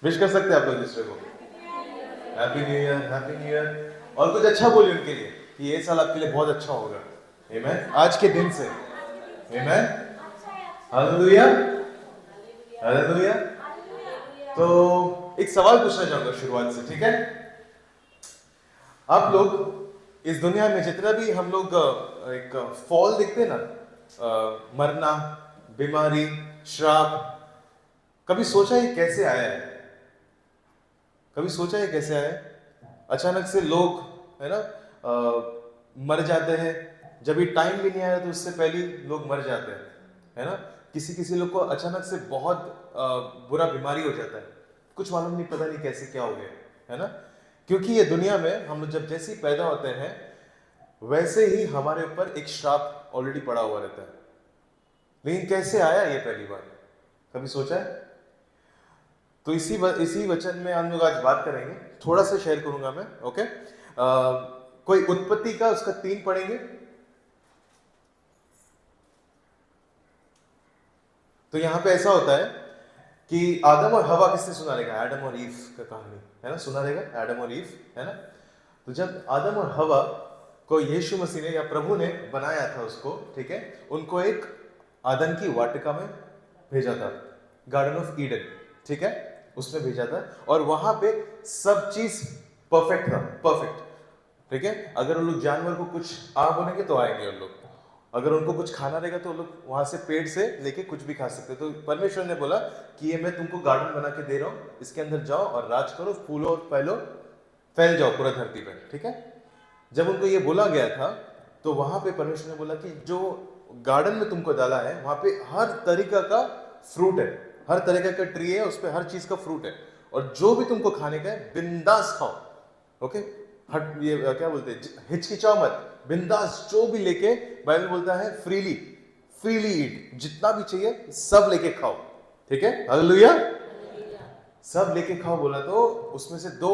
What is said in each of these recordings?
Wish कर सकते हैं आप लोग दूसरे को, happy new year, happy new year. और कुछ अच्छा बोलिए उनके लिए कि ये साल आपके लिए बहुत अच्छा होगा। आमेन, आज के दिन से। आमेन, हालेलुया, हालेलुया। तो एक सवाल पूछना चाहूंगा शुरुआत से, ठीक है? आप लोग इस दुनिया में जितना भी हम लोग एक फॉल देखते हैं ना, मरना, बीमारी, श्राप, कभी सोचा ये कैसे आया है? कभी सोचा ये कैसे आया है? अचानक से लोग, है ना, मर जाते हैं। जब भी टाइम भी नहीं आया तो उससे पहले ही लोग मर जाते हैं, है ना? किसी किसी लोग को अचानक से बहुत बुरा बीमारी हो जाता है, कुछ मालूम नहीं, पता नहीं कैसे क्या हो गया, है ना? क्योंकि ये दुनिया में हम लोग जब जैसे ही पैदा होते हैं वैसे ही हमारे ऊपर एक श्राप ऑलरेडी पड़ा हुआ रहता है। लेकिन कैसे आया ये पहली बार, कभी सोचा है? तो इसी वचन में हम लोग आज बात करेंगे, थोड़ा सा शेयर करूंगा मैं, ओके? कोई उत्पत्ति का उसका 3 पढ़ेंगे। तो यहां पे ऐसा होता है कि आदम और हवा, किसने सुना रहेगा? एडम और ईव का कहानी, है ना? सुना रहेगा एडम और ईव, है ना? तो जब आदम और हवा को यीशु मसीह ने या प्रभु ने बनाया था उसको, ठीक है, उनको एक आदन की वाटिका में भेजा था, गार्डन ऑफ ईडन, ठीक है, उसमें भेजा था। और वहां पे सब चीज परफेक्ट था, परफेक्ट, ठीक है। अगर उन लोग जानवर को कुछ आ बोलेंगे तो आएंगे उन लोग, अगर उनको कुछ खाना रहेगा तो लोग वहां से पेड़ से लेके कुछ भी खा सकते। तो परमेश्वर ने बोला कि ये मैं तुमको गार्डन बना के दे रहा हूँ, इसके अंदर जाओ और राज करो, फूलो और फैल जाओ पूरा धरती पर, ठीक है। जब उनको ये बोला गया था तो वहां पे परमेश्वर ने बोला कि जो गार्डन में तुमको डाला है वहां पे हर तरीका का फ्रूट है, हर तरीका का ट्री है, उस पर हर चीज का फ्रूट है, और जो भी तुमको खाने का है बिंदास खाओ, ओके? हट, ये क्या बोलते हैं, हिचकिचाओ मत, बिंदास जो भी लेके, बाइबल बोलता है फ्रीली, फ्रीली ईट, जितना भी चाहिए सब लेके खाओ, ठीक है, हालेलुया। सब लेके खाओ बोला तो उसमें से 2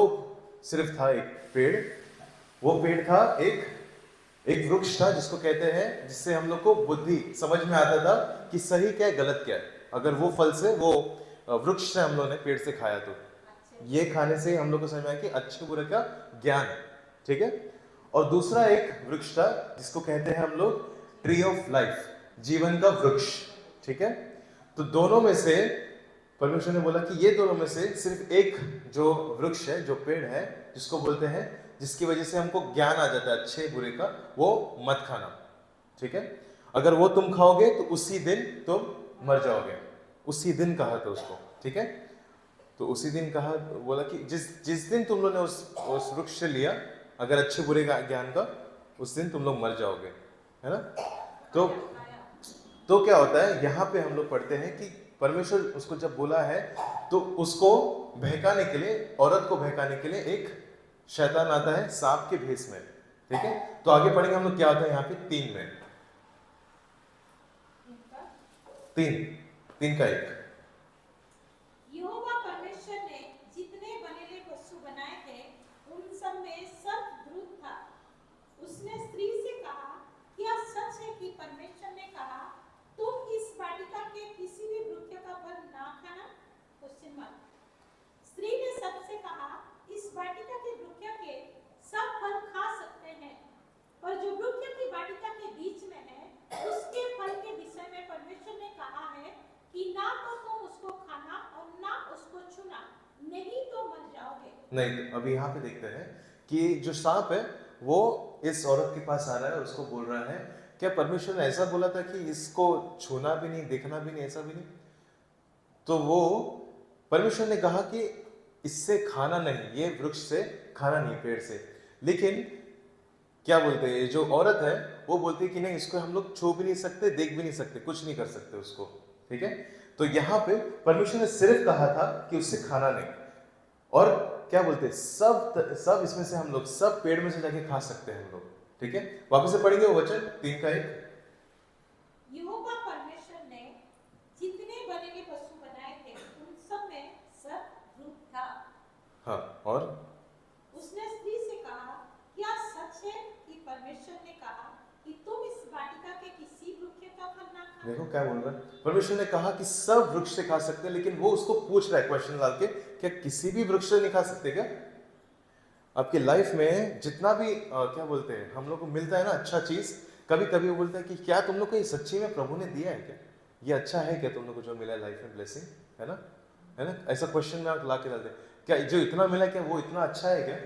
सिर्फ था, एक पेड़, वो पेड़ था, एक एक वृक्ष था जिसको कहते हैं, जिससे हम लोग को बुद्धि समझ में आता था कि सही क्या है गलत क्या है। अगर वो फल से, वो वृक्ष से हम लोग ने पेड़ से खाया तो ये खाने से हम लोग को समझ में आया कि अच्छे बुरे का ज्ञान, ठीक है। और दूसरा एक वृक्ष था जिसको कहते हैं हम लोग ट्री ऑफ लाइफ, जीवन का वृक्ष, ठीक है। तो दोनों में से परमेश्वर ने बोला कि ये दोनों में से सिर्फ एक जो वृक्ष है, जो पेड़ है, जिसको बोलते हैं, जिसकी वजह से हमको ज्ञान आ जाता है अच्छे बुरे का, वो मत खाना, ठीक है। अगर वो तुम खाओगे तो उसी दिन तुम मर जाओगे, उसी दिन कहा था उसको, ठीक है। तो उसी दिन कहा, बोला कि जिस जिस दिन तुम लोग ने उस वृक्ष से लिया, अगर अच्छे बुरे का ज्ञान का, उस दिन तुम लोग मर जाओगे, है ना? तो क्या होता है, यहाँ पे हम लोग पढ़ते हैं कि परमेश्वर उसको जब बोला है तो उसको बहकाने के लिए, औरत को बहकाने के लिए एक शैतान आता है सांप के भेष में, ठीक है। तो आगे पढ़ेंगे हम लोग क्या होता है यहाँ पे 3 में, 3 3 का 1। यहोवा परमेश्वर ने जितने बनेले पशु बनाए थे उन सब में सब द्रुत था। उसने स्त्री से कहा, क्या सच है कि परमेश्वर ने कहा तुम इस वाटिका के किसी भी वृक्ष का फल ना खाना? Question mark. स्त्री ने सबसे कहा, इस वाटिका के वृक्ष के सब फल खा सकते हैं, पर जो वृक्ष की वाटिका के बीच में है उसके फल के विषय में परमेश्वर ने कहा है कि ना तो तुम उसको खाना और ना उसको छूना, नहीं तो मर जाओगे। नहीं, तो अभी यहाँ पे देखते हैं कि जो सांप है वो इस औरत के पास आ रहा है और उसको बोल रहा है, क्या परमेश्वर ने ऐसा बोला था कि इसको छूना भी नहीं, देखना भी नहीं, ऐसा भी नहीं? तो वो परमेश्वर ने कहा कि इससे खाना नहीं, ये वृक्ष से खाना नहीं, पेड़ से। लेकिन क्या बोलते हैं, जो औरत है वो बोलती है कि नहीं, इसको हम लोग छू भी नहीं सकते, देख भी नहीं सकते, कुछ नहीं कर सकते उसको, ठीक है। तो यहाँ पे परमेश्वर ने सिर्फ कहा था कि उससे खाना नहीं, और क्या बोलते हैं, सब इसमें से हम लोग, सब पेड़ में से जाके खा सकते हैं हम लोग, ठीक है। वापस से पढ़ेंगे वो वचन 3 का 1। यहोवा परमेश्वर ने जितने बनेले पशु बनाए थे उन सब में सब द्रुत था। हाँ, और उसने स्त्री से कहा, क्या सच है कि परमेश्वर ने कहा कि तुम इस वाटिका के किसी वृक्ष का फल ना देखो क्या बोल रहा है, परमेश्वर ने कहा कि सब वृक्ष से खा सकते हैं, लेकिन वो उसको पूछ रहा है क्वेश्चन डाल के, क्या किसी भी वृक्ष से नहीं खा सकते क्या? आपकी लाइफ में जितना भी क्या बोलते हैं, हम लोग को मिलता है ना अच्छा चीज, कभी कभी वो बोलता है कि क्या तुम लोग को ये सच्ची में प्रभु ने दिया है क्या? ये अच्छा है क्या तुम लोग को जो मिला है लाइफ में ब्लेसिंग, है ना? है ना? ऐसा क्वेश्चन में आप ला के डालते हैं, क्या जो इतना मिला क्या वो इतना अच्छा है क्या?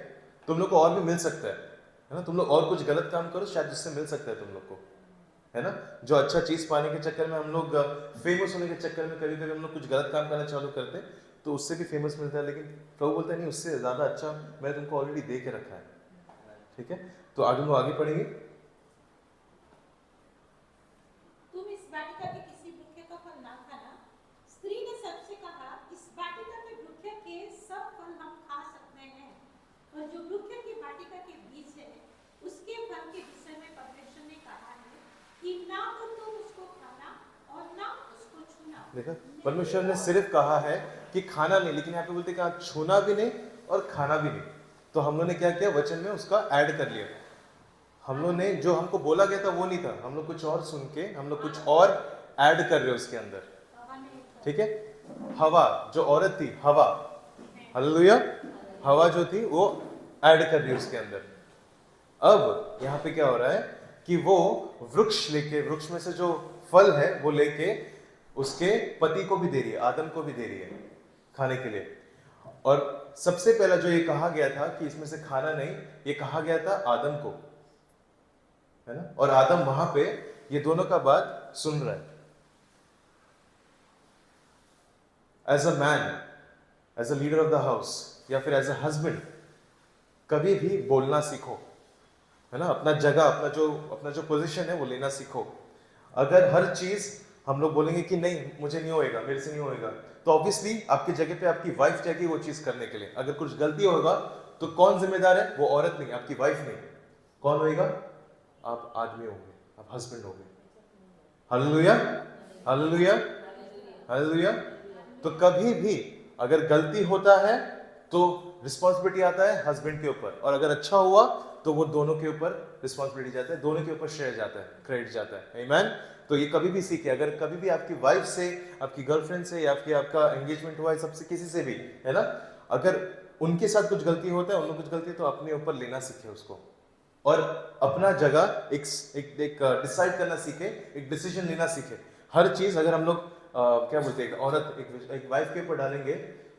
तुम लोग को और भी मिल सकता है ना? तुम लोग और कुछ गलत काम करो शायद उससे मिल सकता है तुम लोग को, है ना? जो अच्छा चीज पाने के चक्कर में हम लोग, फेमस होने के चक्कर में कभी कभी हम लोग कुछ गलत काम करना चालू करते हैं, तो उससे भी फेमस मिलता है, लेकिन प्रभु बोलता है नहीं, उससे ज्यादा अच्छा मैंने तुमको ऑलरेडी दे के रखा है। ठीक है, तो आगे पढ़ेंगे। तुम इस वाटिका के किसी वृक्ष का फल ना खाना। स्त्री ने सबसे कहा, इस वाटिका के वृक्ष के सब फल हम खा सकते हैं, और जो वृक्ष की वाटिका के बीच है उसके फल के विषय में परमेश्वर ने कहा है कि ना तो तुम उसको खाना और ना उसको छूना। देखा, परमेश्वर ने सिर्फ कहा है कि खाना नहीं, लेकिन यहाँ पे बोलते कि छूना भी नहीं और खाना भी नहीं। तो हम लोग ने क्या किया, वचन में उसका ऐड कर लिया। हम लोग ने जो हमको बोला गया था वो नहीं था, हम लोग कुछ और सुन के हम लोग कुछ और ऐड कर रहे हो उसके अंदर। ठीक है, हवा जो औरत थी, हवा, हालेलुया, हवा जो थी वो ऐड कर रही है उसके अंदर। अब यहाँ पे क्या हो रहा है कि वो वृक्ष लेके, वृक्ष में से जो फल है वो लेके उसके पति को भी दे रही है, आदम को भी दे रही है खाने के लिए। और सबसे पहला जो ये कहा गया था कि इसमें से खाना नहीं, ये कहा गया था आदम को, है ना? और आदम वहां पे ये दोनों का बात सुन रहा है। As a man, as a leader of the house, या फिर एज अ हस्बैंड, कभी भी बोलना सीखो, है ना? अपना जो पोजीशन है वो लेना सीखो। अगर हर चीज हम लोग बोलेंगे कि नहीं मुझे नहीं होएगा, मेरे से नहीं होएगा, तो ऑब्वियसली आपकी जगह पे आपकी वाइफ जाएगी वो चीज करने के लिए। अगर कुछ गलती होगा तो कौन जिम्मेदार है? वो औरत नहीं, आपकी वाइफ नहीं। कौन होएगा? आप आदमी होंगे, आप हस्बैंड होंगे। Hallelujah, hallelujah, hallelujah. तो कभी भी अगर गलती होता है तो रिस्पॉन्सिबिलिटी आता है हस्बैंड के ऊपर, और अगर अच्छा हुआ तो वो दोनों के ऊपर रिस्पॉन्सिबिलिटी जाता है, दोनों के ऊपर श्रेय जाता है, क्रेडिट जाता है। आमीन। तो ये कभी भी सीखे, अगर कभी भी आपकी वाइफ से, आपकी गर्लफ्रेंड से, या फिर आपका एंगेजमेंट हुआ है सबसे, किसी से भी, है ना, अगर उनके साथ कुछ गलती होता है, उनमें कुछ गलती है, तो अपने ऊपर लेना सीखे उसको, और अपना जगह एक डिसाइड करना सीखे, एक डिसीजन लेना सीखे। हर चीज अगर हम लोग क्या बोलते हैं, एक औरत एक वाइफ के ऊपर डालेंगे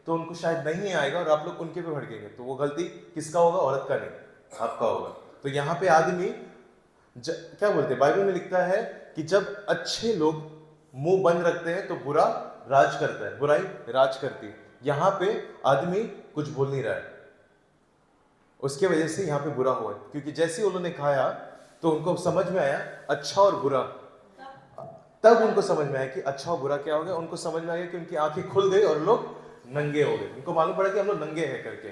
तो उनको शायद नहीं आएगा, और आप लोग उनके पे भड़केंगे, तो वो गलती किसका होगा? औरत का नहीं, आपका होगा। तो यहाँ पे आदमी क्या बोलते हैं, बाइबल में लिखता है कि जब अच्छे लोग मुंह बंद रखते हैं तो बुरा राज करता है, बुराई राज करती है। यहाँ पे आदमी कुछ बोल नहीं रहा है, उसके वजह से यहाँ पे बुरा हुआ, क्योंकि जैसे उन्होंने खाया तो उनको समझ में आया अच्छा और बुरा। तब उनको समझ में आया कि अच्छा और बुरा क्या हो गया, उनको समझ में आ गया कि उनकी आंखें खुल गई और लोग नंगे हो गए। उनको मालूम पड़ा कि हम लोग नंगे हैं करके।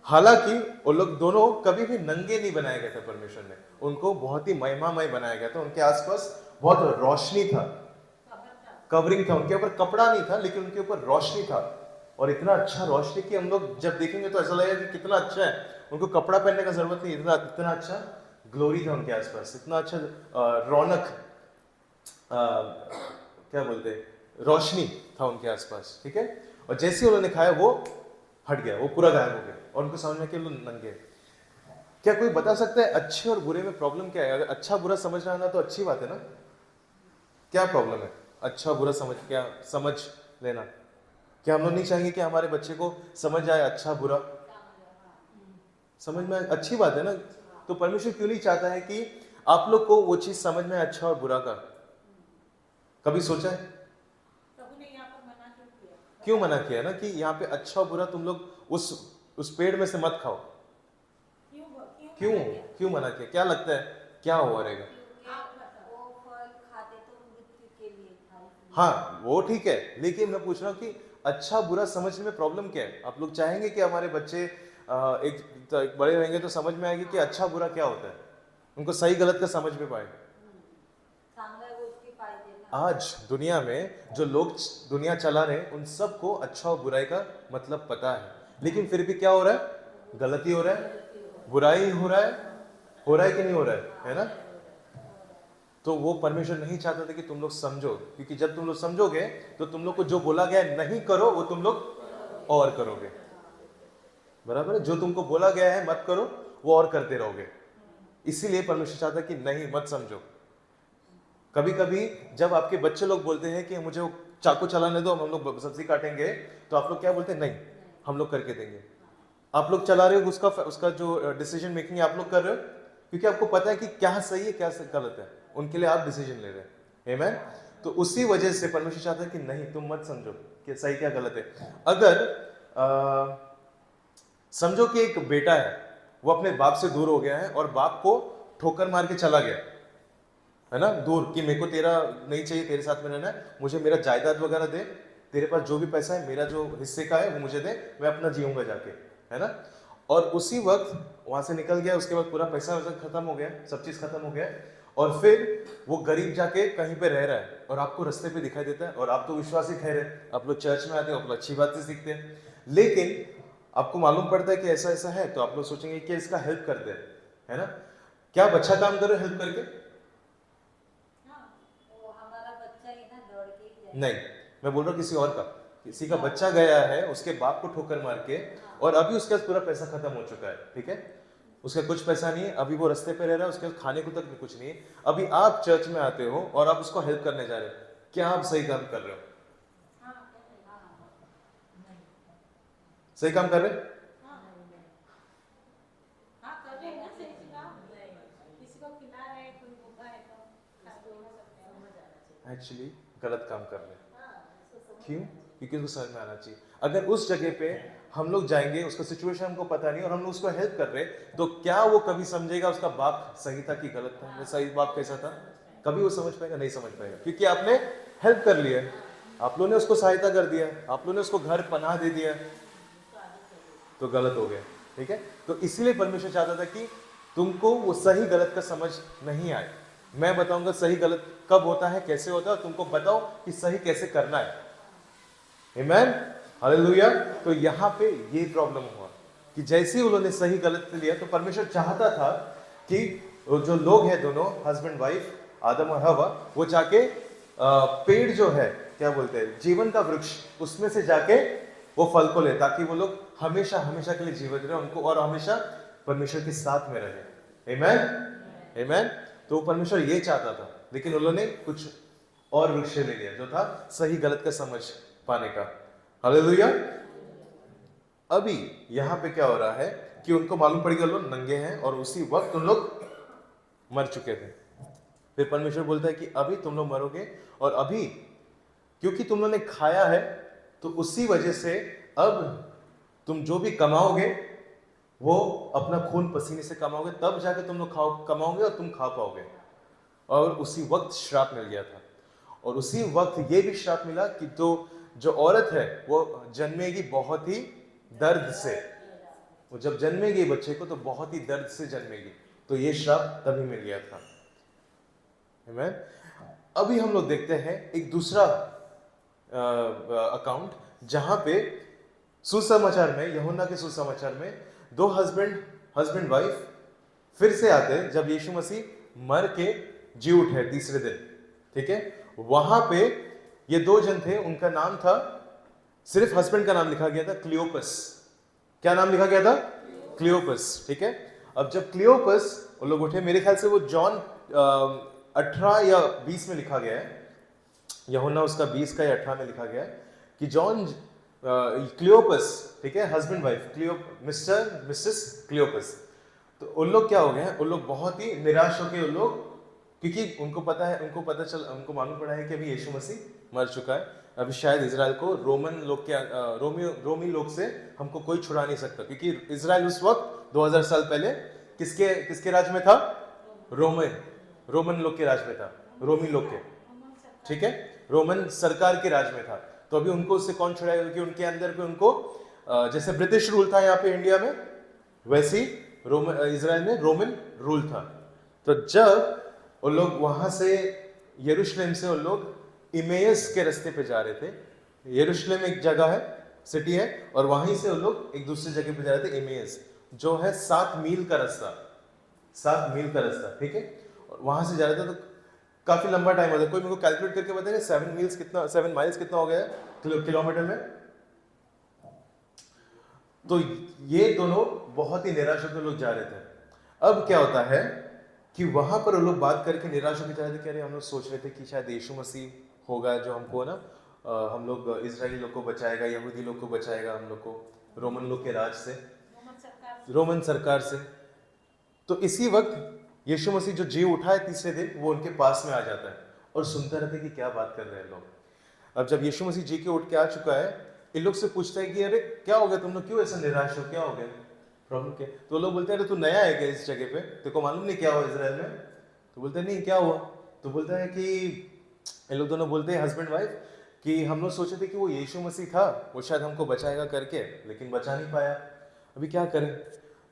हालांकि वो लोग दोनों कभी भी नंगे नहीं बनाया गया था, परमेश्वर ने उनको बहुत ही महिमामय बनाया गया था। उनके आसपास बहुत रोशनी था, कवरिंग था, उनके ऊपर कपड़ा नहीं था लेकिन उनके ऊपर रोशनी था, और इतना अच्छा रोशनी कि हम लोग जब देखेंगे तो ऐसा लगेगा कि कितना अच्छा है। उनको कपड़ा पहनने का जरूरत नहीं, इतना अच्छा ग्लोरी था उनके आसपास, इतना अच्छा रौनक, क्या बोलते हैं, रोशनी था उनके आसपास। ठीक है, और जैसे ही उन्होंने खाया वो हट गया, वो पूरा गायब हो गया, और उनको समझ में कि लोग नंगे। क्या कोई बता सकता है अच्छे और बुरे में प्रॉब्लम क्या है? अगर अच्छा बुरा समझना आना तो अच्छी बात है ना। क्या प्रॉब्लम है अच्छा बुरा समझ लेना? क्या हम लोग नहीं चाहेंगे कि हमारे बच्चे को समझ आए अच्छा बुरा? समझ में अच्छी बात है ना। तो परमेश्वर क्यों नहीं चाहता है कि आप लोग को वो चीज समझ में अच्छा और बुरा का? कभी सोचा है प्रभु ने यहाँ पर मना क्यों किया? क्यों मना किया ना कि यहाँ पे अच्छा और बुरा तुम लोग उस पेड़ में से मत खाओ? क्यों क्यों मना किया? क्या लगता है क्या हुआ रहेगा? वो फल खाते तो मृत्यु के लिए था। हाँ वो ठीक है, लेकिन मैं पूछ रहा हूँ कि अच्छा बुरा समझने में प्रॉब्लम क्या है? आप लोग चाहेंगे कि हमारे बच्चे एक बड़े रहेंगे तो समझ में आएगी कि अच्छा बुरा क्या होता है, उनको सही गलत का समझ में पाए। आज दुनिया में जो लोग दुनिया चला रहे हैं उन सबको अच्छा और बुराई का मतलब पता है, लेकिन फिर भी क्या हो रहा है? गलती हो रहा है, बुराई हो रहा है कि नहीं हो रहा है ना? तो वो परमेश्वर नहीं चाहता था कि तुम लोग समझो, क्योंकि जब तुम लोग समझोगे तो तुम लोग को जो बोला गया है नहीं करो वो तुम लोग और करोगे। बराबर है? जो तुमको बोला गया है मत करो वो और करते रहोगे। इसीलिए परमेश्वर चाहता है कि नहीं मत समझो। कभी कभी जब आपके बच्चे लोग बोलते हैं कि मुझे वो चाकू चलाने दो, हम लोग सब्जी काटेंगे, तो आप लोग क्या बोलते हैं? नहीं, हम लोग करके देंगे। आप लोग चला रहे हो, उसका जो डिसीजन मेकिंग आप लोग कर रहे हो, क्योंकि आपको पता है कि क्या सही है क्या गलत है, उनके लिए आप डिसीजन ले रहे हैं। आमीन। तो उसी वजह से परमेश्वर चाहता है कि नहीं, तुम मत समझो कि सही क्या गलत है। अगर समझो कि एक बेटा है, वो अपने बाप से दूर हो गया है और बाप को ठोकर मार के चला गया है ना, दूर, कि मेरे को तेरा नहीं चाहिए, तेरे साथ में रहना है, मुझे मेरा जायदाद वगैरह दे, तेरे पास जो भी पैसा है मेरा जो हिस्से का है वो मुझे दे, मैं अपना जीऊंगा जाके, है ना। और उसी वक्त वहां से निकल गया, उसके बाद पूरा पैसा खत्म हो गया, सब चीज खत्म हो गया, और फिर वो गरीब जाके कहीं पे रह रहा है और आपको रास्ते पे दिखाई देता है, और आप तो विश्वासी ठहरे, आप लोग चर्च में आते हो, आप लोग अच्छी बातें सीखते हैं, लेकिन आपको मालूम पड़ता है कि ऐसा ऐसा है, तो आप लोग सोचेंगे कि इसका हेल्प करते हैं, है ना। क्या आप अच्छा काम करो हेल्प करके? वो हमारा बच्चा ही ना दौड़ के ही जाए। नहीं, मैं बोल रहा हूँ किसी और का, किसी का बच्चा गया है उसके बाप को ठोकर मार के, और अभी उसके पास पूरा पैसा खत्म हो चुका है, ठीक है, उसका कुछ पैसा नहीं है, अभी वो रास्ते पे रह रहा है, उसके पास खाने को तक भी कुछ नहीं है, अभी आप चर्च में आते हो और आप उसको हेल्प करने जा रहे हो, क्या आप सही काम कर रहे हो? सही काम कर रहे हो? हाँ कर रहे हैं ना सही से काम। किसी को खिला रहे हैं, कोई भूखा है तो खा दो सकते हैं। एक्चुअली गलत काम कर रहे हैं। क्यों? क्योंकि उसको समझ में आना चाहिए। अगर उस जगह पे हम लोग जाएंगे, उसका सिचुएशन हमको पता नहीं और हम लोग उसको हेल्प कर रहे, तो क्या वो कभी समझेगा उसका बाप सही था कि गलत था, सही बाप कैसा था? कभी वो समझ पाएगा? नहीं समझ पाएगा, क्योंकि आपने हेल्प कर लिया, आप लोगों ने उसको सहायता कर दिया, आप लोगों ने उसको घर पनाह दे दिया, तो गलत हो गया, ठीक है। तो इसलिए परमेश्वर चाहता था कि तुमको वो सही गलत का समझ नहीं आए। मैं बताऊंगा सही गलत कब होता है, कैसे होता है, तुमको बताओ कि सही कैसे करना है। आमीन, हालेलुया। तो यहाँ पे ये प्रॉब्लम हुआ कि जैसे ही उन्होंने सही गलत लिया, तो परमेश्वर चाहता था कि जो लोग हैं दोनों हस्बैंड वाइफ, आदम और हवा, वो जाके पेड़ जो है, क्या बोलते हैं, जीवन का वृक्ष, उसमें से जाके वो फल को ले, ताकि वो लोग हमेशा हमेशा के लिए जीवित रहे उनको, और हमेशा परमेश्वर के साथ में रहे। आमीन, आमीन। तो परमेश्वर ये चाहता था, लेकिन उन्होंने कुछ और वृक्ष ले लिया जो था सही गलत का समझ पाने का। हालेलुया। अभी यहाँ पे क्या हो रहा है कि उनको मालूम पड़ गया लोग नंगे हैं, और उसी वक्त उन लोग मर चुके थे। फिर परमेश्वर बोलता है कि अभी तुम लोग मरोगे, और अभी क्योंकि तुम लोगों ने खाया है, तो उसी वजह से अब तुम जो भी कमाओगे वो अपना खून पसीने से कमाओगे, तब जाके तुम लोग कमाओगे और तुम खा पाओगे। और उसी वक्त श्राप मिल गया था, और उसी वक्त ये भी श्राप मिला कि तो जो औरत है वो जन्मेगी बहुत ही दर्द से, वो जब जन्मेगी बच्चे को तो बहुत ही दर्द से जन्मेगी, तो ये श्राप तभी मिल गया था। आमीन। अभी हम लोग देखते हैं एक दूसरा अकाउंट, जहां पे सुसमाचार में, यूहन्ना के सुसमाचार में, दो हस्बैंड वाइफ फिर से आते हैं जब यीशु मसीह मर के जी उठे तीसरे दिन, ठीक है। वहां पे ये दो जन थे, उनका नाम था, सिर्फ हस्बैंड का नाम लिखा गया था क्लियोपस। क्या नाम लिखा गया था? क्लियोपस, ठीक है। अब जब क्लियोपस वो लोग उठे, मेरे ख्याल से वो जॉन 18 या 20 में लिखा गया है, यूहन्ना उसका 20 का या 18 में लिखा गया है कि जॉन क्लियोपस, ठीक है, हस्बैंड वाइफ, मिस्टर मिसेस क्लियोपस, तो उन लोग क्या हो गए हैं, उन लोग बहुत ही निराश होकर, उन लोग, क्योंकि उनको मालूम पड़ा है कि अभी यीशु मसीह मर चुका है, अभी शायद इजराइल को रोमी लोग से हमको कोई छुड़ा नहीं सकता, क्योंकि इजराइल उस वक्त 2000 साल पहले किसके राज में था? रोमन लोग के राज में था, रोमी लोग के, ठीक है, रोमन सरकार के राज में था। तो अभी उनको उससे कौन छुड़ाएगा, क्योंकि उनके अंदर पे उनको जैसे ब्रिटिश रूल था यहाँ पे इंडिया में, वैसे ही इजराइल में रोमन रूल था। तो जब वो लोग वहां से यरूशलेम से वो लोग इमेयस के रास्ते पे जा रहे थे, यरूशलेम एक जगह है, सिटी है, और वहीं से वो लोग एक दूसरी जगह पे जा रहे थे, इमेयस, जो है 7 मील का रास्ता, 7 मील का रास्ता, ठीक है। और वहां से जा रहे थे, तो काफी लंबा टाइम होता है। कोई मेरे को कैलकुलेट करके बताएगा 7 माइल्स कितना हो गया है किलोमीटर में? तो ये दोनों बहुत ही निराश होकर लोग जा रहे थे। अब क्या होता है कि वहां पर वो लोग बात करके निराश होकर जा रहे थे कि अरे हम लोग सोच रहे थे कि शायद यीशु मसीह होगा जो हमको ना हम लोग इजरायली लोग को बचाएगा, यहूदी लोग को बचाएगा, हम लोग को रोमन लोग के राज से, रोमन सरकार से। तो इसी वक्त यीशु मसीह जो जी उठा है तीसरे दिन, वो उनके पास में आ जाता है और सुनते रहते कि क्या बात कर रहे हैं लोग। अब जब यीशु मसीह जी के उठ के आ चुका है, इन लोग से पूछता है कि अरे क्या हो गया, तुम लोग क्यों ऐसा निराश हो, क्या हो गया, प्रॉब्लम क्या? तो लोग बोलते हैं अरे तू नया है क्या इस जगह पे, तेरे को मालूम नहीं क्या हुआ इजराइल में? तो बोलते हैं नहीं क्या हुआ? तो बोलता है कि इन लोग दोनों बोलते हैं हस्बैंड वाइफ कि हम लोग सोचे थे कि वो यीशु मसीह था, वो शायद हमको बचाएगा करके, लेकिन बचा नहीं पाया, अभी क्या करें?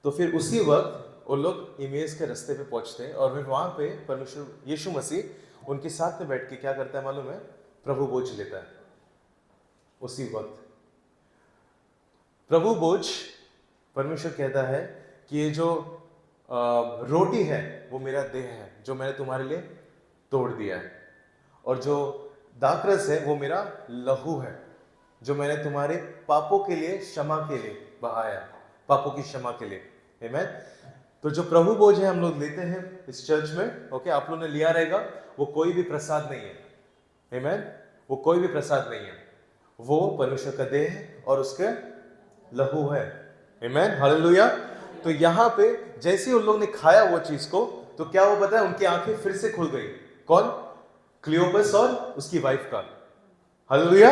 तो फिर उसी वक्त वो लोग इमेज के रास्ते पे पहुंचते हैं और फिर वहां पे परमेश्वर यीशु मसीह उनके साथ में बैठ के क्या करता है मालूम है? प्रभु बोझ लेता है। उसी वक्त प्रभु बोझ, परमेश्वर कहता है कि ये जो रोटी है वो मेरा देह है जो मैंने तुम्हारे लिए तोड़ दिया है, और जो दाखरस है वो मेरा लहू है जो मैंने तुम्हारे पापों के लिए, क्षमा के लिए बहाया, पापों की क्षमा के लिए। आमीन। तो जो प्रभु बोझ है हम लोग लेते हैं इस चर्च में, ओके, आप लोगों ने लिया रहेगा, वो कोई भी प्रसाद नहीं है। आमीन। वो कोई भी प्रसाद नहीं है, वो परमेश्वर का देह है और उसके लहू है। आमीन, हालेलुया। तो यहाँ पे जैसे उन लोग ने खाया वो चीज को, तो क्या वो पता है, उनकी आंखें फिर से खुल गई। कौन? क्लियोपस और उसकी वाइफ का। Hallelujah,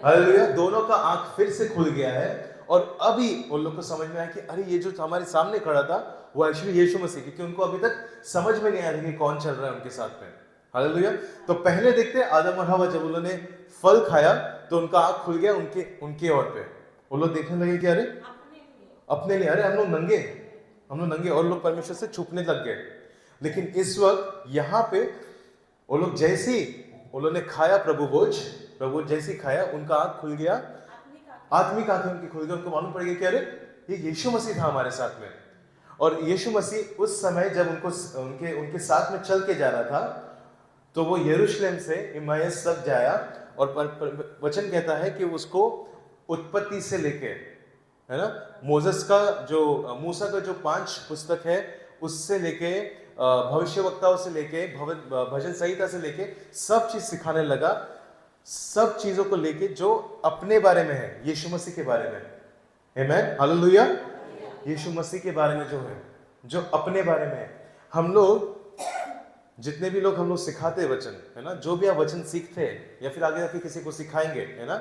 hallelujah. दोनों का आंख फिर से खुल गया है और अभी उन लोग को समझ में आया कि अरे ये जो हमारे सामने खड़ा था वो एक्चुअली यीशु मसीह, क्योंकि उनको अभी तक समझ में नहीं आ रहा कि कौन चल रहा है उनके साथ में। हालेलुया। तो पहले देखते हैं आदम और हवा, जब उन्होंने फल खाया तो उनका आंख खुल गया उनके ओर पे। वो लोग देखने लगे कि अरे अपने लिए, अरे हम लोग नंगे, और लोग परमेश्वर से छुपने लग गए। लेकिन इस वक्त यहाँ पे वो लोग जैसे ही उन्होंने खाया प्रभु जैसे ही खाया, उनका आंख खुल गया, आत्मिक आंखें उनकी खुल गई। उनको मालूम पड़ गया कि अरे ये यीशु मसीह था हमारे साथ में। और यीशु मसीह उस समय जब उनके साथ में चल के जा रहा था, तो वो यरूशलेम से इमायस तक जाया, और वचन कहता है कि उसको उत्पत्ति से लेके, है ना, मूसा का जो 5 पुस्तक है उससे लेके, भविष्यवक्ताओं से लेके, भजन संहिता से लेके सब चीज सिखाने लगा, सब चीजों को लेके जो अपने बारे में है, यीशु मसीह के बारे में। आमीन, हालेलुया। यीशु मसीह के बारे में जो है, जो अपने बारे में है। हम लोग जितने भी लोग हम लोग सिखाते हैं वचन, है ना, जो भी आप वचन सीखते हैं या फिर आगे जाके किसी को सिखाएंगे, है ना,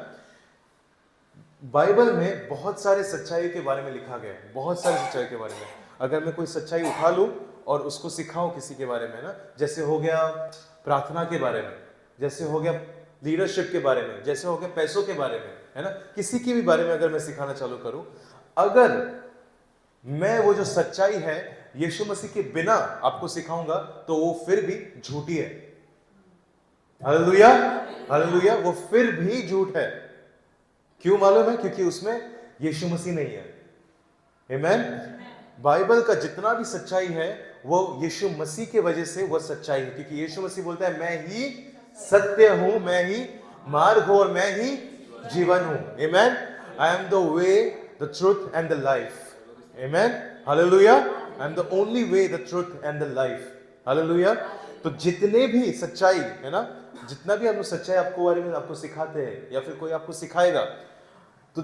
बाइबल में बहुत सारे सच्चाई के बारे में लिखा गया है, बहुत सारे सच्चाई के बारे में। अगर मैं कोई सच्चाई उठा लूं और उसको सिखाऊं किसी के बारे में, ना, जैसे हो गया प्रार्थना के बारे में, जैसे हो गया लीडरशिप के बारे में, जैसे हो गया पैसों के बारे में, है ना, किसी के भी बारे में अगर मैं सिखाना चालू करूं, अगर मैं वो जो सच्चाई है यीशु मसीह के बिना आपको सिखाऊंगा तो वो फिर भी झूठी है। Hallelujah, hallelujah. वो फिर भी झूठ है। क्यों मालूम है? क्योंकि उसमें यीशु मसीह नहीं है। आमीन। बाइबल का जितना भी सच्चाई है वो यीशु मसीह के वजह से वो सच्चाई है, क्योंकि यीशु मसीह बोलता है मैं ही सत्य हूं, मैं ही मार्ग हूं और मैं ही जीवन हूं। Amen. I am the way, the truth and the life. Amen, hallelujah. I am the only way, the truth and the life. Hallelujah. तो जितने भी सच्चाई है ना, जितना भी हम लोग सच्चाई आपको बारे में आपको सिखाते हैं या फिर कोई आपको सिखाएगा, तो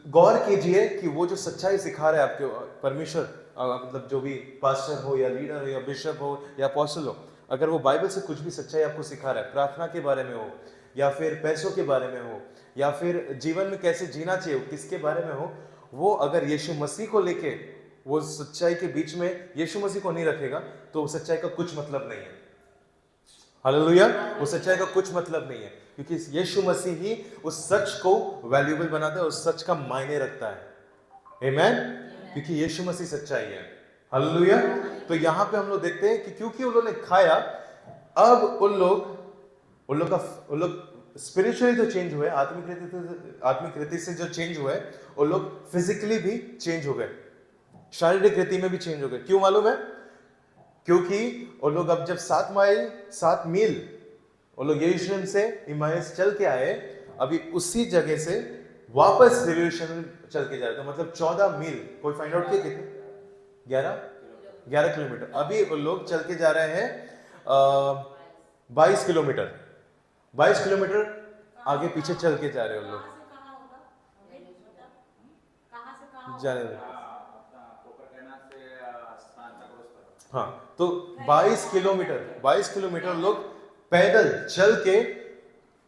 गौर कीजिए कि वो जो सच्चाई सिखा रहा है आपके परमेश्वर, मतलब जो भी पास्टर हो या लीडर हो या बिशप हो या अपोस्टल हो, अगर वो बाइबल से कुछ भी सच्चाई आपको सिखा रहा है, प्रार्थना के बारे में हो या फिर पैसों के बारे में हो या फिर जीवन में कैसे जीना चाहिए किसके बारे में हो, वो अगर यीशु मसीह को लेके वो सच्चाई के बीच में यीशु मसीह को नहीं रखेगा तो सच्चाई का कुछ मतलब नहीं है। हालेलुया। वो सच्चाई का कुछ मतलब नहीं है, क्योंकि यीशु मसीह ही उस सच को वैल्यूएबल बनाता है, उस सच का मायने रखता है। आमीन। क्योंकि यीशु मसीह सच्चाई है। हालेलुया। तो यहाँ पे हम लोग देखते हैं कि क्योंकि उन्होंने खाया, अब उन लोग स्पिरिचुअली तो चेंज हुए, आत्मिक रीति से जो चेंज हुए, वो लोग फिजिकली भी चेंज हो गए, शारीरिक रीति में भी चेंज हो गए। क्यों मालूम है? क्योंकि वो लोग अब जब 7 मील वो लोग यरूशलेम से इमाइस चल के आए, अभी उसी जगह से वापस यरूशलेम चल के जा रहे थे, मतलब 14 मील। कोई फाइंड आउट किया कितने? 11 किलोमीटर। अभी वो लोग चल के जा रहे हैं 22 किलोमीटर। 22 किलोमीटर आगे पीछे चल के जा रहे हैं वो लोग। कहाँ से कहाँ होगा? कहाँ से कहाँ जाने होगा? दो। अपना कोपरगाना से सांताक्रूज तक। हाँ, तो 22 किलोमीटर लोग पैदल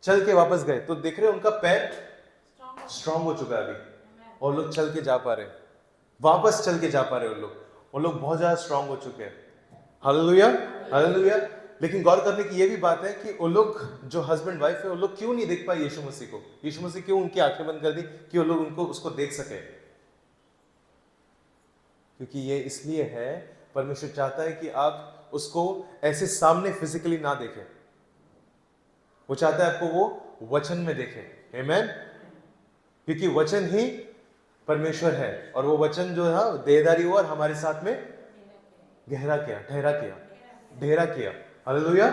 चल के वापस गए। तो देख रहे हैं उनका पैर स्ट्रांग हो चुका है अभी, और लोग चल के जा पा रहे हैं, वापस चल के जा पा रहे हैं। वो लोग बहुत ज्यादा स्ट्रांग हो चुके हैं। Hallelujah, hallelujah. लेकिन गौर करने की ये भी बात है कि वो लोग जो हस्बैंड वाइफ है, वो लोग क्यों नहीं देख पाए यीशु मसीह को? यीशु मसीह क्यों उनकी आंखें बंद कर दी कि वो लोग उसको देख सके? क्योंकि ये इसलिए है, परमेश्वर चाहता है कि आप उसको ऐसे सामने फिजिकली ना देखें। वो चाहता है आपको वो वचन में देखें। आमीन। क्योंकि वचन ही परमेश्वर है, और वो वचन जो है देहधारी हुआ और हमारे साथ में ढेरा किया। Hallelujah,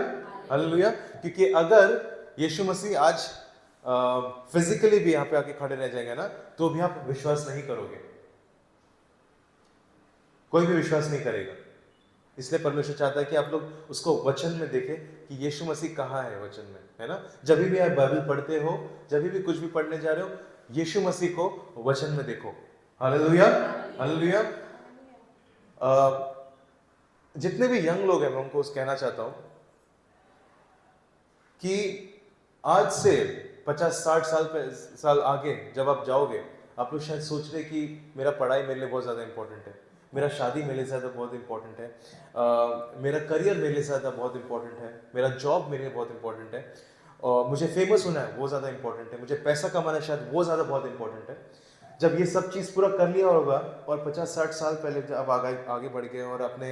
hallelujah. क्योंकि अगर यीशु मसीह आज फिजिकली भी यहाँ पे आके खड़े रह जाएंगे ना, तो भी आप विश्वास नहीं करोगे, कोई भी विश्वास नहीं करेगा। इसलिए परमेश्वर चाहता है कि आप लोग उसको वचन में देखें कि यीशु मसीह कहाँ है वचन में, है ना। जब भी आप बाइबल पढ़ते हो, जब भी कुछ भी पढ़ने जा रहे हो, यीशु मसीह को वचन में देखो। Hallelujah, hallelujah. जितने भी यंग लोग हैं, मैं उनको कहना चाहता हूं कि आज से 50-60 साल आगे जब आप जाओगे, आप लोग शायद सोच रहे कि मेरा पढ़ाई मेरे लिए बहुत ज़्यादा इंपॉर्टेंट है, मेरा शादी मेरे लिए ज़्यादा बहुत इंपॉर्टेंट है, मेरा करियर मेरे लिए ज़्यादा बहुत इंपॉर्टेंट है, मेरा जॉब मेरे लिए बहुत इंपॉर्टेंट है, और मुझे फेमस होना है वो ज़्यादा इंपॉर्टेंट है, मुझे पैसा कमाना शायद वो ज़्यादा बहुत इंपॉर्टेंट है। जब ये सब चीज़ पूरा कर लिया होगा और 50-60 साल पहले जब आप आगे बढ़ गए और अपने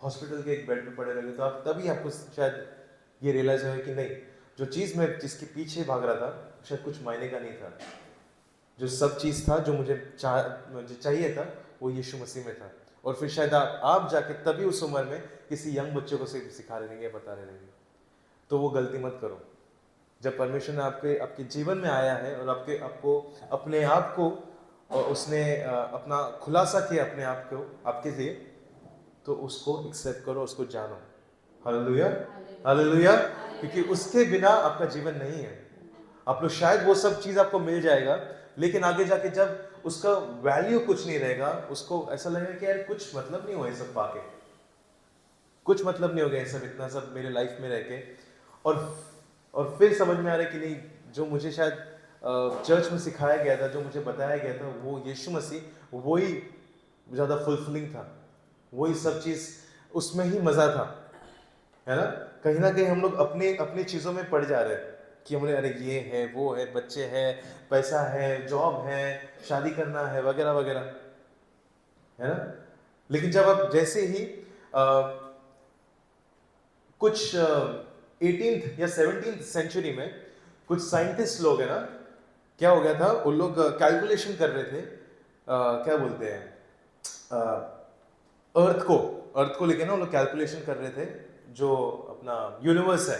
हॉस्पिटल के एक बेड पे पड़े रहे, तो आप तभी आपको शायद ये रियलाइज हो कि नहीं, जो चीज़ मैं जिसके पीछे भाग रहा था शायद कुछ मायने का नहीं था। जो सब चीज़ था जो मुझे चाहिए था वो यीशु मसीह में था। और फिर शायद आप जाके तभी उस उम्र में किसी यंग बच्चे को सिखा रहे रहेंगे, बता रहे रहेंगे। तो वो गलती मत करो। जब परमेश्वर ने आपके जीवन में आया है और आपको अपने आप को उसने अपना खुलासा किया अपने आप को आपके लिए, तो उसको एक्सेप्ट करो, उसको जानो। Hallelujah, hallelujah. क्योंकि उसके बिना आपका जीवन नहीं है। आप लोग शायद वो सब चीज़ आपको मिल जाएगा, लेकिन आगे जाके जब उसका वैल्यू कुछ नहीं रहेगा, उसको ऐसा लगेगा कि यार कुछ मतलब नहीं हुआ ये सब पाके, कुछ मतलब नहीं हो गया ये सब, इतना सब मेरे लाइफ में रह के। और फिर समझ में आ रहा है कि नहीं, जो मुझे शायद चर्च में सिखाया गया था, जो मुझे बताया गया था, वो यीशु मसीह वही ज़्यादा फुलफिलिंग था, वही सब चीज़ उसमें ही मज़ा था, है ना। कहीं ना कहीं हम लोग अपनी चीज़ों में पड़ जा रहे हैं कि हमने अरे ये है, वो है, बच्चे हैं, पैसा है, जॉब है, शादी करना है, वगैरह वगैरह, है ना। लेकिन जब आप जैसे ही कुछ 18th या 17th सेंचुरी में कुछ साइंटिस्ट लोग हैं ना, क्या हो गया था, उन लोग कैलकुलेशन कर रहे थे, क्या बोलते हैं, अर्थ को लेके ना, वो लोग कैलकुलेशन कर रहे थे, जो अपना यूनिवर्स है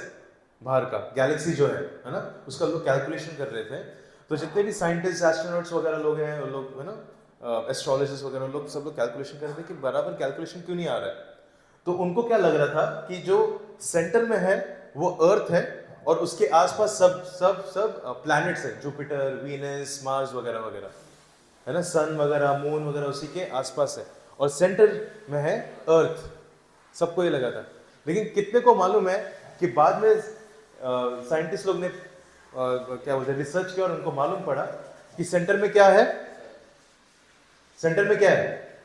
बाहर का, गैलेक्सी जो है ना, उसका लोग कैलकुलेशन कर रहे थे। तो जितने भी साइंटिस्ट, एस्ट्रोनॉट्स वगैरह लोग हैं, वो लोग है ना, एस्ट्रोलॉजर्स वगैरह लोग, सब लोग कैलकुलेशन कर रहे थे कि बराबर कैलकुलेशन क्यों नहीं आ रहा है। तो उनको क्या लग रहा था कि जो सेंटर में है वो अर्थ है, और उसके आसपास सब प्लैनेट्स है, जुपिटर, वीनस, मार्स वगैरह वगैरह, है ना, सन वगैरह, मून वगैरह उसी के आसपास है, और सेंटर में है अर्थ। सबको ये लगा था। लेकिन कितने को मालूम है कि बाद में साइंटिस्ट लोग ने क्या बोलते हैं, रिसर्च किया, और उनको मालूम पड़ा कि सेंटर में क्या है, सेंटर में क्या है,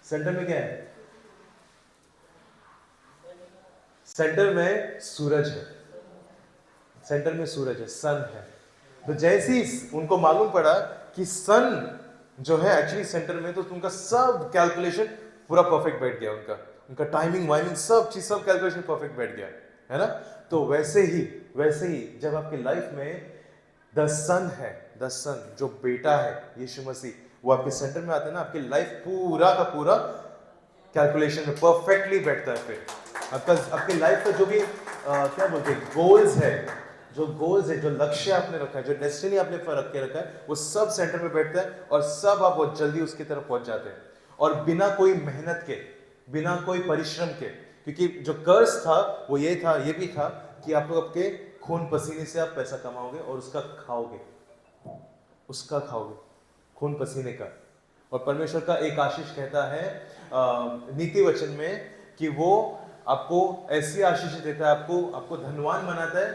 सेंटर में क्या है, सेंटर में सूरज है, सेंटर में सूरज है, सन है। तो जैसे ही उनको मालूम पड़ा कि सन जो है एक्चुअली सेंटर में, तो उनका सब कैलकुलेशन पूरा परफेक्ट बैठ गया, उनका टाइमिंग वाइमिंग सब चीज, सब कैलकुलेशन परफेक्ट बैठ गया, है ना। तो वैसे ही जब आपकी लाइफ में द सन जो बेटा है यीशु मसीह, वो आपके सेंटर में आता है ना, आपकी लाइफ पूरा का पूरा कैलकुलेशन में परफेक्टली बैठता है। फिर आपके लाइफ का जो भी क्या बोलते हैं गोल्स है, जो लक्ष्य आपने रखा है, जो डेस्टिनी आपने रख के रखा है, वो सब सेंटर में बैठता है और सब आप बहुत जल्दी उसकी तरफ पहुंच जाते हैं, और बिना कोई मेहनत के, बिना कोई परिश्रम के। क्योंकि जो कर्ज था वो ये भी था कि आप लोग आपके खून पसीने से आप पैसा कमाओगे और उसका खाओगे खून पसीने का। और परमेश्वर का एक आशीष कहता है नीति वचन में कि वो आपको ऐसी आशीष देता है, आपको धनवान बनाता है,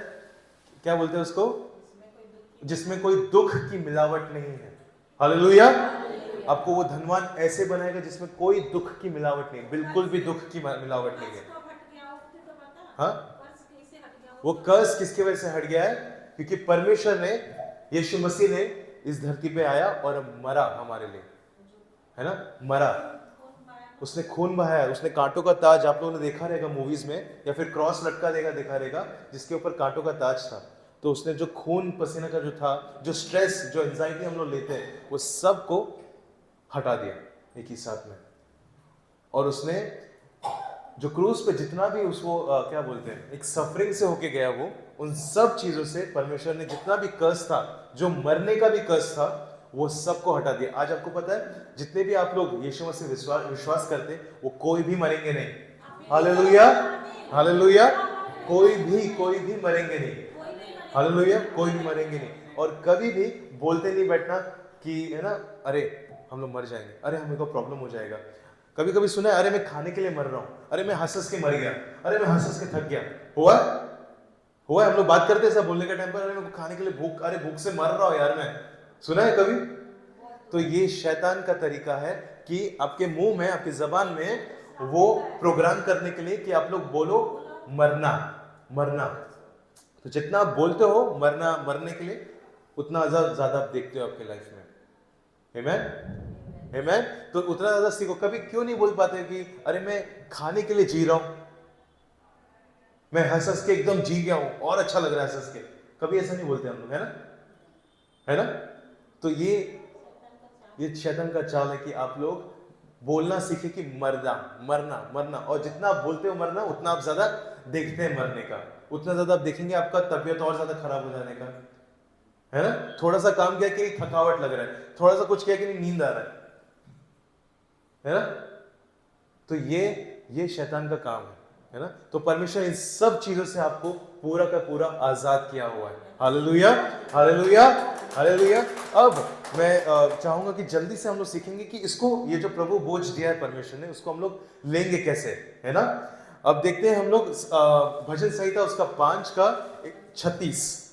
क्या बोलते हैं उसको, जिसमें कोई दुख की मिलावट नहीं है। हालेलुया। आपको वो धनवान ऐसे बनाएगा जिसमें कोई दुख की मिलावट नहीं, बिल्कुल भी दुख की मिलावट नहीं है। हाँ, वो कर्ज किसकी वजह से हट गया है? क्योंकि परमेश्वर ने, यीशु मसीह ने इस धरती पे आया और मरा हमारे लिए, है ना, मरा, उसने खून बहाया, उसने कांटों का ताज, आप लोगों ने देखा रहेगा मूवीज में, या फिर क्रॉस लटका देखा रहेगा जिसके ऊपर कांटों का ताज था। तो उसने जो खून पसीना का जो था, जो स्ट्रेस, जो एंजाइटी हम लोग लेते हैं, वो सब को हटा दिया एक ही साथ में। और उसने जो क्रूस पे जितना भी उसको क्या बोलते हैं, एक सफरिंग से होके गया, वो उन सब चीजों से परमेश्वर ने जितना भी कर्ज था, जो मरने का भी कर्ज था, वो सबको हटा दिया। आज आपको पता है जितने भी आप लोग यीशु मसीह विश्वास करते, वो कोई भी मरेंगे नहीं। Hallelujah, hallelujah. कोई भी मरेंगे नहीं। हालेलुया, कोई भी मरेंगे नहीं। और कभी भी बोलते नहीं बैठना कि, है ना, अरे हम लोग मर जाएंगे, अरे हमें को प्रॉब्लम हो जाएगा। कभी कभी सुना है, अरे मैं खाने के लिए मर रहा हूँ, अरे मैं हंस के मर गया, अरे मैं हंस के थक गया। हुआ है, हम लोग बात करते हैं सब बोलने के टाइम पर, अरे मैं खाने के लिए भूख से मर रहा हूँ यार मैं। सुना है कभी? तो ये शैतान का तरीका है कि आपके मुंह में, आपकी जबान में वो प्रोग्राम करने के लिए कि आप लोग बोलो मरना। तो जितना आप बोलते हो मरने के लिए, उतना ज्यादा आप देखते हो आपके लाइफ में। आमेन। तो उतना ज्यादा सीखो। कभी क्यों नहीं बोल पाते कि अरे मैं खाने के लिए जी रहा हूं, मैं हंस के एकदम जी गया हूं और अच्छा लग रहा है हंस के। कभी ऐसा नहीं बोलते हम लोग, है ना। तो ये शैतान का चाल है कि आप लोग बोलना सीखे कि मरना, और जितना आप बोलते हो मरना, उतना आप ज्यादा देखते हैं मरने का, उतना ज्यादा आप देखेंगे आपका तबीयत और ज्यादा खराब हो जाने का, है ना। थोड़ा सा काम किया कि थकावट लग रहा है, थोड़ा सा कुछ किया कि नहीं नींद आ रहा है ना। तो ये शैतान का काम है ना। तो परमेश्वर इन सब चीजों से आपको पूरा का पूरा आजाद किया हुआ है। Hallelujah, hallelujah, hallelujah. अब मैं चाहूंगा कि जल्दी से हम लोग सीखेंगे कि इसको, ये जो प्रभु बोझ दिया है परमेश्वर ने, उसको हम लोग लेंगे कैसे, है ना। अब देखते हैं हम लोग भजन संहिता उसका 5 का 36।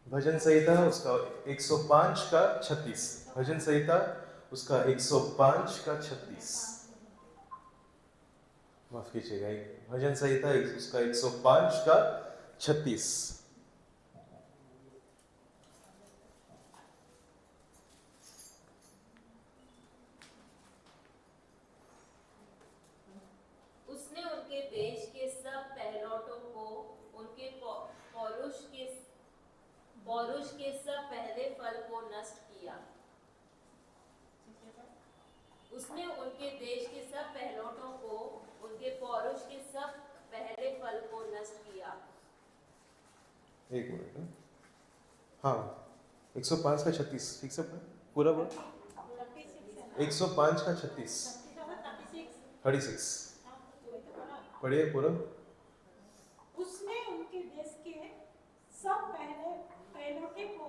भजन संहिता उसका 105 का 36। भजन संहिता उसका 105 का 36, माफ कीजिएगा, भजन संहिता उसका 105 का 36। उसने उनके देश के सब पहलौठों को, उनके पौरुष के सब पहले फल को नष्ट किया। उसने उनके देश के सब पहलौठों को, उनके पौरुष के सब पहले फल को नष्ट किया। एक मिनट, हाँ 105 का 36, ठीक से पूरा बोलो। 105 का 36 पढ़िए पूरा। उसने उनके देश के सब पहलौठे को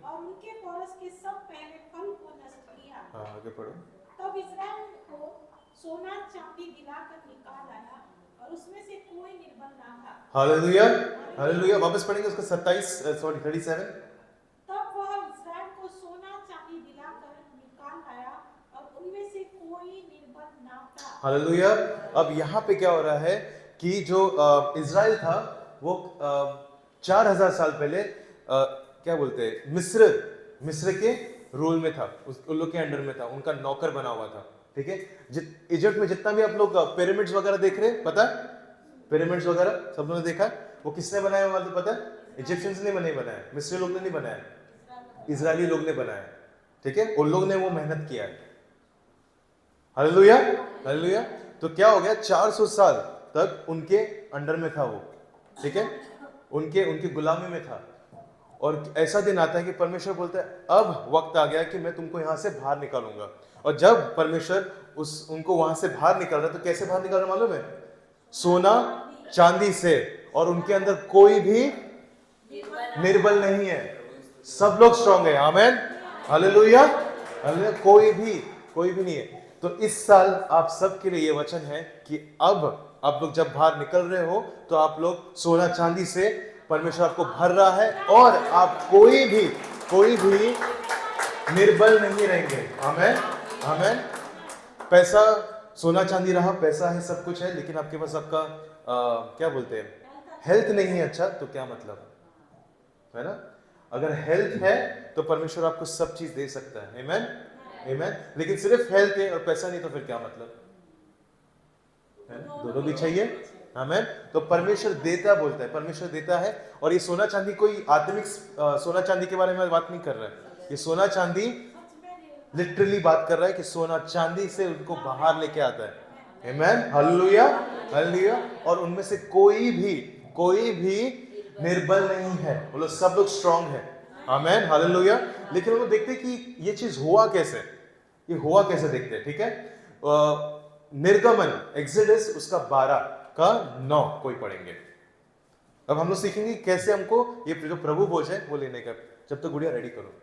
और उनके पौरुष के सब पहले फल को नष्ट किया। हाँ आगे पढ़ो। तब इस्राएल को सोना चांदी दिलाकर निकाल आया और उसमें से कोई निर्बल ना था। Hallelujah, hallelujah. वापस पढ़ेंगे उसका 37। तब वह इस्राएल को सोना चांदी दिलाकर निकाल आया और उनमें से कोई निर्बल ना था। हालेलुया। अब यहाँ पे क्या हो रहा है कि जो इजराइल था वो 4000 साल पहले क्या बोलते हैं, मिस्र के रूल में था, उन लोग के अंडर में था, उनका नौकर बना हुआ था, ठीक है। इजिप्ट में जितना भी आप लोग पिरामिड्स वगैरह देख रहे हैं, पता है पिरामिड्स वगैरह सब लोगों ने देखा है, वो किसने बनाया मतलब पता है? इजिप्शियंस ने नहीं बनाया, मिस्री लोग ने नहीं बनाया, इजरायली लोग ने बनाया, ठीक है। उन लोग ने वो मेहनत किया है। Hallelujah, hallelujah. तो क्या हो गया, 400 साल तक उनके अंडर में था वो, ठीक है, उनकी गुलामी में था। और ऐसा दिन आता है कि परमेश्वर बोलता है अब वक्त आ गया कि मैं तुमको यहां से बाहर निकालूंगा। और जब परमेश्वर उनको वहां से बाहर निकाल रहा है, तो कैसे बाहर निकाल रहा है मालूम है? सोना चांदी से, और उनके अंदर कोई भी निर्बल नहीं है, सब लोग स्ट्रांग है। आमेन, हालेलुया, हालेलुया। कोई भी नहीं है। तो इस साल आप सबके लिए ये वचन है कि अब आप लोग जब बाहर निकल रहे हो तो आप लोग सोना चांदी से परमेश्वर आपको भर रहा है, और आप कोई भी निर्बल नहीं रहेंगे। आमेन, आमेन। पैसा सोना चांदी रहा, पैसा है, सब कुछ है, लेकिन आपके पास आपका क्या बोलते हैं, हेल्थ नहीं है, अच्छा तो क्या मतलब है ना? अगर हेल्थ है तो परमेश्वर आपको सब चीज दे सकता है। आमेन, आमेन। लेकिन सिर्फ हेल्थ है और पैसा नहीं तो फिर क्या मतलब है? दोनों भी चाहिए। आमेन। तो परमेश्वर देता बोलता है, परमेश्वर देता है। और ये सोना चांदी कोई आत्मिक सोना चांदी के बारे में बात नहीं कर रहा है, ये सोना चांदी लिटरली बात कर रहा है कि सोना चांदी से उनको बाहर लेके आता है। आमेन, हालेलुया, हालेलुया। और उनमें से कोई भी निर्बल नहीं है, बोलो सब लोग स्ट्रांग है। आमेन, हालेलुया। लेकिन वो देखते कि ये चीज हुआ कैसे, ये हुआ कैसे देखते हैं, ठीक है। निर्गमन एक्सोडस उसका 12 का 9 कोई पढ़ेंगे। अब हम लोग सीखेंगे कैसे हमको ये जो प्रभु भोज है वो लेने का। जब तक गुड़िया रेडी करो।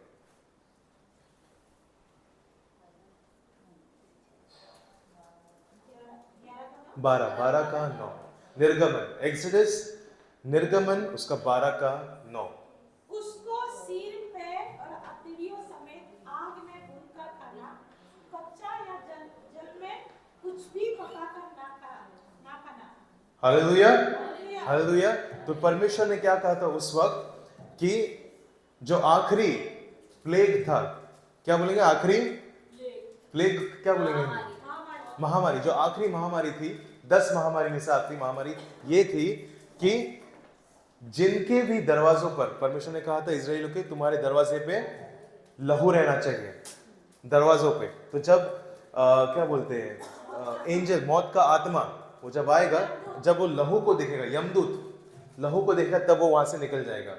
12 का 9 निर्गमन एक्सोडस, निर्गमन उसका 12 का 9। उसको सिर पैर और हथेलियों समेत आग में भूनकर खाना, कच्चा या जल में कुछ भी पकाकर ना खाना। Hallelujah, hallelujah. तो परमेश्वर ने क्या कहा था उस वक्त कि जो आखिरी प्लेग था, क्या बोलेंगे आखिरी प्लेग, क्या बोलेंगे महामारी, जो आखिरी महामारी थी, 10 महामारी में से आखिरी महामारी ये थी कि जिनके भी दरवाजों पर, परमेश्वर ने कहा था इजराइलियों के तुम्हारे दरवाजे पे लहू रहना चाहिए, दरवाजों पे। तो जब क्या बोलते हैं एंजल, मौत का आत्मा, वो जब आएगा, जब वो लहू को देखेगा, यमदूत लहू को देखेगा, तब वो वहां से निकल जाएगा।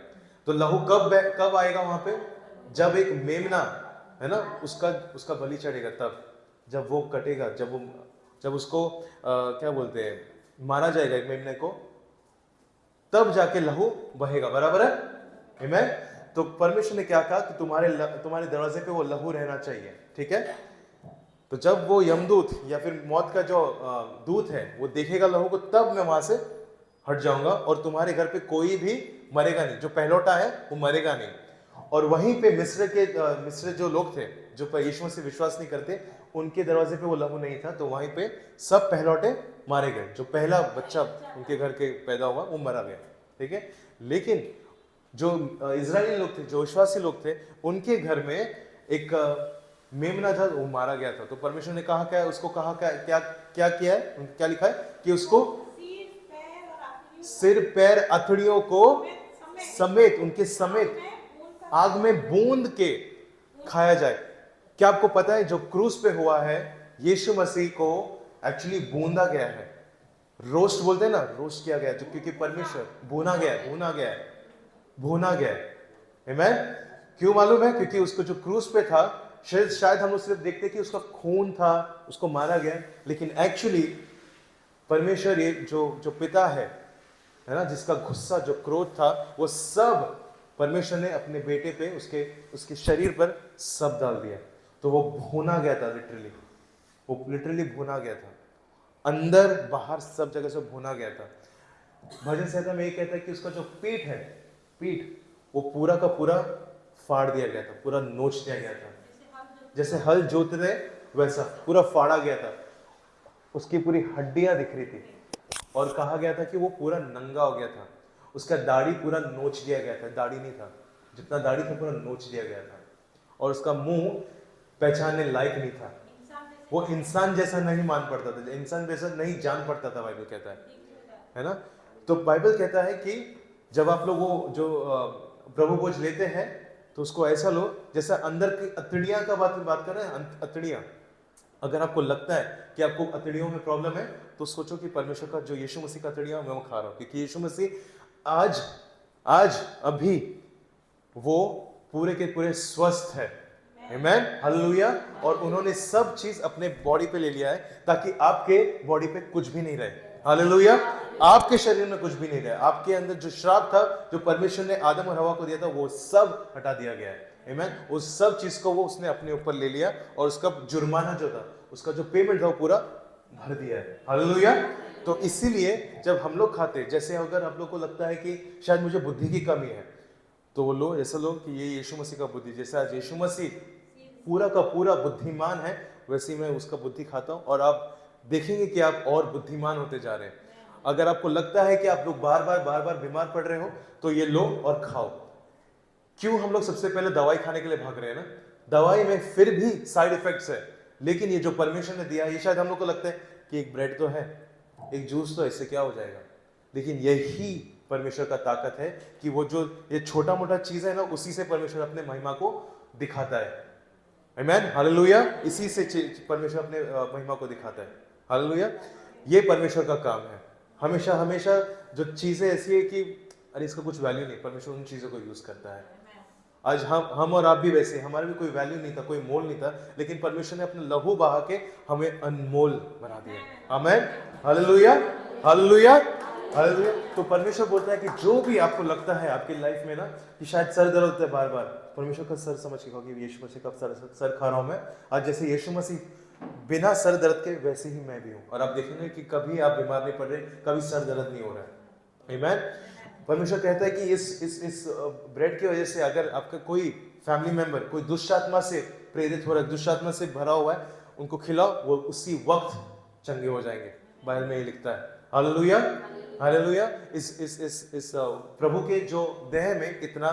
तो लहू कब आएगा वहां पे? जब एक मेमना है ना, उसका बलि चढ़ेगा, तब जब वो कटेगा, जब उसको क्या बोलते हैं मारा जाएगा एक मेमने को, तब जाके लहू बहेगा। बराबर है? आमीन। तो परमेश्वर ने क्या कहा कि तुम्हारे दरवाजे पे वो लहू रहना चाहिए, ठीक है। तो जब वो यमदूत या फिर मौत का जो दूत है वो देखेगा लहू को, तब मैं वहां से हट जाऊंगा और तुम्हारे घर पे कोई भी मरेगा नहीं, जो पहलौटा है वो मरेगा नहीं। और वहीं पे मिस्र जो लोग थे जो यीशु से विश्वास नहीं करते, उनके दरवाजे पे वो लहू नहीं था, तो वहीं पे सब पहलौटे मारे गए। जो पहला बच्चा उनके घर के पैदा हुआ वो मरा गया, ठीक है। लेकिन जो इजरायली लोग थे, जो विश्वासी लोग थे, उनके घर में एक मेमना था, वो मारा गया था। तो परमेश्वर ने कहा क्या, उसको कहा क्या किया है, क्या लिखा है कि उसको सिर पैर अथड़ियों को समेत, उनके समेत आग में बूंद के खाया जाए। क्या आपको पता है जो क्रूस पे हुआ है, यीशु मसीह को एक्चुअली बूंदा गया है, रोस्ट बोलते हैं ना, रोस्ट किया गया, जो क्योंकि परमेश्वर भूना गया है। आमीन। क्यों मालूम है? क्योंकि उसको जो क्रूस पे था, शायद हम लोग सिर्फ देखते कि उसका खून था, उसको मारा गया, लेकिन एक्चुअली परमेश्वर ये जो पिता है ना, जिसका गुस्सा, जो क्रोध था, वो सब परमेश्वर ने अपने बेटे पे, उसके शरीर पर सब डाल दिया। तो वो भूना गया था, लिटरली भूना गया था, अंदर बाहर सब जगह से भूना गया था। भजन संहिता में ये कहता है कि उसका जो पीठ वो पूरा का पूरा फाड़ दिया गया था, पूरा नोच दिया गया था, जैसे हल जोतते वैसा पूरा फाड़ा गया था। उसकी पूरी हड्डियां दिख रही थी और कहा गया था कि वो पूरा नंगा हो गया था। उसका दाढ़ी पूरा नोच दिया गया था, दाढ़ी नहीं था, जितना दाढ़ी था पूरा नोच दिया गया था। और उसका मुंह पहचानने लायक नहीं था। वो इंसान जैसा नहीं मान पड़ता था, इंसान जैसा नहीं जान पड़ता था, बाइबल कहता है ना। तो बाइबल कहता है कि जब आप लोग वो जो प्रभु भोज लेते हैं तो उसको ऐसा लो जैसा अंदर की अतड़ियां का बात कर रहे हैं, अतड़ियां। अगर आपको लगता है कि आपको अतड़ियों में प्रॉब्लम है तो सोचो कि परमेश्वर का जो यीशु मसीह का अतड़ियां मैं वो खा रहा हूं, क्योंकि यीशु मसीह आज अभी वो पूरे के पूरे स्वस्थ है। आमेन, हालेलुया। और उन्होंने सब चीज अपने बॉडी पे ले लिया है ताकि आपके बॉडी पे कुछ भी नहीं रहे। हालेलुया। आपके शरीर में कुछ भी नहीं रहे, आपके अंदर जो श्राप था जो परमेश्वर ने आदम और हवा को दिया था वो सब हटा दिया गया है। आमेन। उस सब चीज को वो उसने अपने ऊपर ले लिया और उसका जुर्माना जो था, उसका जो पेमेंट था वो पूरा भर दिया है। हालेलुया। तो इसीलिए जब हम लोग खाते, जैसे अगर आप लोग को लगता है कि शायद मुझे बुद्धि की कमी है तो वो लो ऐसा लो कि ये यीशु मसीह का बुद्धि, जैसे आज यीशु मसीह पूरा का पूरा बुद्धिमान है वैसे ही मैं उसका बुद्धि खाता हूँ और आप देखेंगे कि आप और बुद्धिमान होते जा रहे हैं। अगर आपको लगता है कि आप लोग बार बार बीमार पड़ रहे हो तो ये लो और खाओ। क्यों हम लोग सबसे पहले दवाई खाने के लिए भाग रहे हैं ना, दवाई में फिर भी साइड इफेक्ट्स है, लेकिन ये जो परमेश्वर ने दिया है, ये शायद हम लोग को लगता है कि एक ब्रेड तो है, एक जूस तो, इससे क्या हो जाएगा, लेकिन यही परमेश्वर का ताकत है कि वो जो ये छोटा मोटा चीज है ना उसी से परमेश्वर अपने महिमा को दिखाता है। आमेन, हालेलुया। इसी से परमेश्वर अपने महिमा को दिखाता है। हालेलुया। ये परमेश्वर का काम है। हमेशा हमेशा जो चीजें ऐसी है कि अरे इसका कुछ वैल्यू नहीं, परमेश्वर उन चीजों को यूज करता है। आज हम और आप भी वैसे, हमारे भी कोई वैल्यू नहीं था, कोई मोल नहीं था, लेकिन परमेश्वर ने अपना लहू बहा के हमें अनमोल बना दिया। आमेन, हालेलुया, हालेलुया, हालेलुया। तो परमेश्वर बोलता है कि जो भी आपको लगता है आपकी लाइफ में ना कि शायद सर दर्द होता है बार बार, परमेश्वर का सर समझ के कहो कि यीशु मसीह का सर खा रहा हूं मैं। आज जैसे यीशु मसीह बिना सर दर्द के वैसे ही मैं भी हूं, और आप देखेंगे कि कभी आप बीमार नहीं पड़ रहे, कभी सर दर्द नहीं हो रहा है। आमेन। परमेश्वर कहता है कि इस ब्रेड की वजह से अगर आपका कोई फैमिली मेंबर कोई दुष्ट आत्मा से प्रेरित हो रहा है, दुष्ट आत्मा से भरा हुआ है, उनको खिलाओ, वो उसी वक्त चंगे हो जाएंगे। बाइबल में ये लिखता है। Hallelujah, hallelujah. इस प्रभु के जो देह में इतना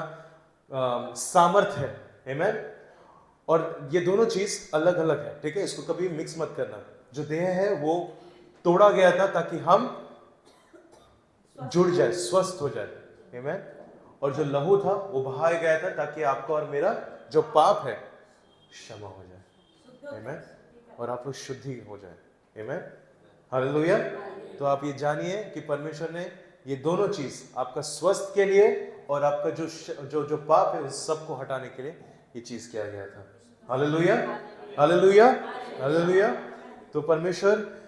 सामर्थ है। आमेन। और ये दोनों चीज अलग अलग है, ठीक है, इसको कभी मिक्स मत करना। जो देह है वो तोड़ा गया था ताकि हम जुड़ जाए, स्वस्थ हो जाए। आमेन। और जो लहू था वो बहाया गया था ताकि आपका और मेरा जो पाप है क्षमा हो जाए। आमेन। और आप लोग शुद्धि हो जाए। आमेन, हालेलुया। तो आप ये जानिए कि परमेश्वर ने ये दोनों चीज आपका स्वस्थ के लिए और आपका जो पाप है उस सब को हटाने के लिए ये चीज किया गया था। Hallelujah, hallelujah, hallelujah. तो परमेश्वर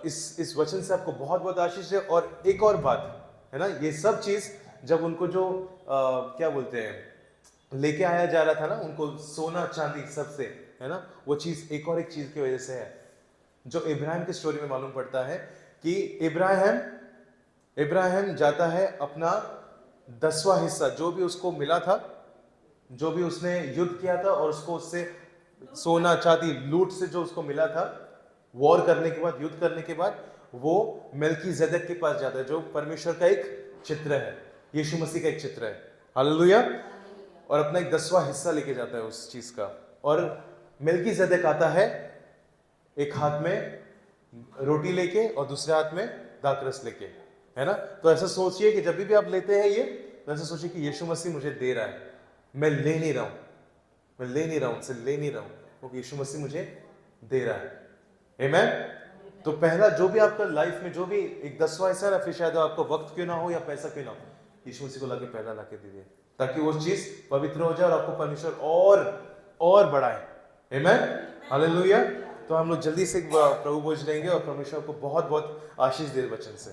इस वचन से आपको बहुत बहुत आशीष है। और एक और बात है ना, ये सब चीज जब उनको जो क्या बोलते हैं लेके आया जा रहा था ना, उनको सोना चांदी सबसे, है ना, वो चीज एक चीज की वजह से है जो इब्राहिम की स्टोरी में मालूम पड़ता है कि इब्राहिम जाता है अपना 10वां हिस्सा जो भी उसको मिला था, जो भी उसने युद्ध किया था और उसको उससे सोना चांदी लूट से जो उसको मिला था, वॉर करने के बाद, युद्ध करने के बाद, वो मेल्कीजेदेक के पास जाता है जो परमेश्वर का एक चित्र है, यीशु मसीह का एक चित्र है। हालेलुया। और अपना एक 10वां हिस्सा लेके जाता है उस चीज का। और मेल्कीजेदेक आता है एक हाथ में रोटी लेके और दूसरे हाथ में दाखरस लेके, है ना। तो ऐसा सोचिए कि जब भी आप लेते हैं ये, तो ऐसा सोचिए कि यीशु मसीह मुझे दे रहा है, मैं ले नहीं रहा हूं, मैं ले नहीं रहा हूं, उनसे ले नहीं रहा हूं, क्योंकि यीशु मसीह मुझे दे रहा है। आमेन। तो पहला जो भी आपका लाइफ में जो भी एक 10वां हिस्सा है, फिर शायद आपको वक्त क्यों ना हो या पैसा क्यों ना हो, यीशु मसीह को लाके पहला लाके दीजिए ताकि वो चीज पवित्र हो जाए और आपको परमेश्वर और बढ़ाए। आमेन, हालेलुया। तो हम लोग जल्दी से प्रभु भोज लेंगे और परमेश्वर को बहुत बहुत आशीष दे वचन से।